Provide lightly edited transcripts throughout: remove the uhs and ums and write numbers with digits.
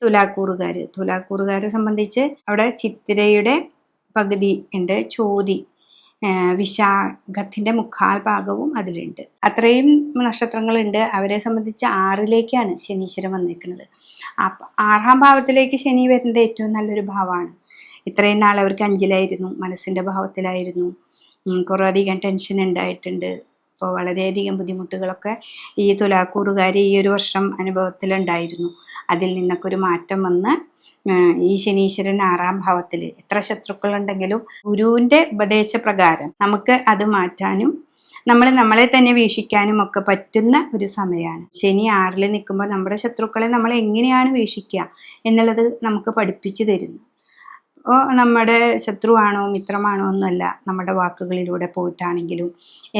തുലാക്കൂറുകാരെ സംബന്ധിച്ച് അവിടെ ചിത്തിരയുടെ പകുതി ഉണ്ട്, ചോതി വിശാഖത്തിന്റെ മുക്കാൽ ഭാഗവും അതിലുണ്ട്. അത്രയും നക്ഷത്രങ്ങളുണ്ട്. അവരെ സംബന്ധിച്ച് 6ലേക്കാണ് ശനീശ്വരൻ വന്നിരിക്കുന്നത്. അപ്പം 6ാം ഭാവത്തിലേക്ക് ശനി വരുന്നത് ഏറ്റവും നല്ലൊരു ഭാവമാണ്. ഇത്രയും നാൾ അവർക്ക് 5ലായിരുന്നു, മനസ്സിന്റെ ഭാവത്തിലായിരുന്നു. കുറേ അധികം ടെൻഷൻ ഉണ്ടായിട്ടുണ്ട്. അപ്പോൾ വളരെയധികം ബുദ്ധിമുട്ടുകളൊക്കെ ഈ തുലാക്കൂറുകാർ ഈ ഒരു വർഷം അനുഭവത്തിലുണ്ടായിരുന്നു. അതിൽ നിന്നൊക്കെ ഒരു മാറ്റം വന്ന് ഈ ശനീശ്വരൻ 6ാം ഭാവത്തിൽ എത്ര ശത്രുക്കളുണ്ടെങ്കിലും ഗുരുവിന്റെ ഉപദേശപ്രകാരം നമുക്ക് അത് മാറ്റാനും നമ്മളെ തന്നെ വീക്ഷിക്കാനും ഒക്കെ പറ്റുന്ന ഒരു സമയമാണ്. ശനി 6ൽ നിൽക്കുമ്പോൾ നമ്മുടെ ശത്രുക്കളെ നമ്മൾ എങ്ങനെയാണ് വീക്ഷിക്കുക എന്നുള്ളത് നമുക്ക് പഠിപ്പിച്ചു തരുന്നു. അപ്പോൾ നമ്മുടെ ശത്രുവാണോ മിത്രമാണോ എന്നല്ല, നമ്മുടെ വാക്കുകളിലൂടെ പോയിട്ടാണെങ്കിലും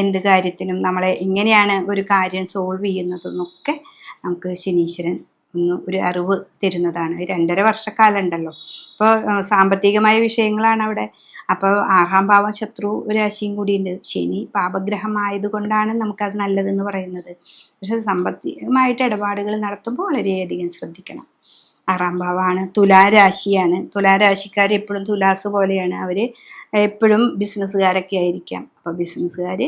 എന്ത് കാര്യത്തിനും നമ്മളെ എങ്ങനെയാണ് ഒരു കാര്യം സോൾവ് ചെയ്യുന്നതെന്നൊക്കെ നമുക്ക് ശനീശ്വരൻ ഒരു അറിവ് തരുന്നതാണ്. 2.5 വർഷക്കാലം ഉണ്ടല്ലോ. അപ്പോൾ സാമ്പത്തികമായ വിഷയങ്ങളാണ് അവിടെ. അപ്പോൾ 6ാം ഭാവം ശത്രു രാശിയും കൂടിയുണ്ട്. ശനി പാപഗ്രഹമായത് കൊണ്ടാണ് നമുക്കത് നല്ലതെന്ന് പറയുന്നത്. പക്ഷെ സാമ്പത്തികമായിട്ട് ഇടപാടുകൾ നടത്തുമ്പോൾ വളരെയധികം ശ്രദ്ധിക്കണം. 6ാം ഭാവമാണ്, തുലാരാശിയാണ്. തുലാരാശിക്കാർ എപ്പോഴും തുലാസ് പോലെയാണ്. അവർ എപ്പോഴും ബിസിനസ്സുകാരൊക്കെ ആയിരിക്കാം. അപ്പോൾ ബിസിനസ്സുകാർ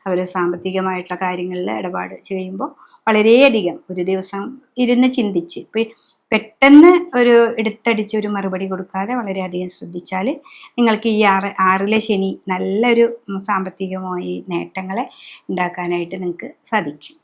അവർ സാമ്പത്തികമായിട്ടുള്ള കാര്യങ്ങളിൽ ഇടപാട് ചെയ്യുമ്പോൾ വളരെയധികം ഒരു ദിവസം ഇരുന്ന് ചിന്തിച്ച് പെട്ടെന്ന് ഒരു എടുത്തടിച്ച് ഒരു മറുപടി കൊടുക്കാതെ വളരെയധികം ശ്രദ്ധിച്ചാൽ നിങ്ങൾക്ക് ഈ 6ലെ ശനി നല്ലൊരു സാമ്പത്തികമായി നേട്ടങ്ങളെ ഉണ്ടാക്കാനായിട്ട് നിങ്ങൾക്ക് സാധിക്കും.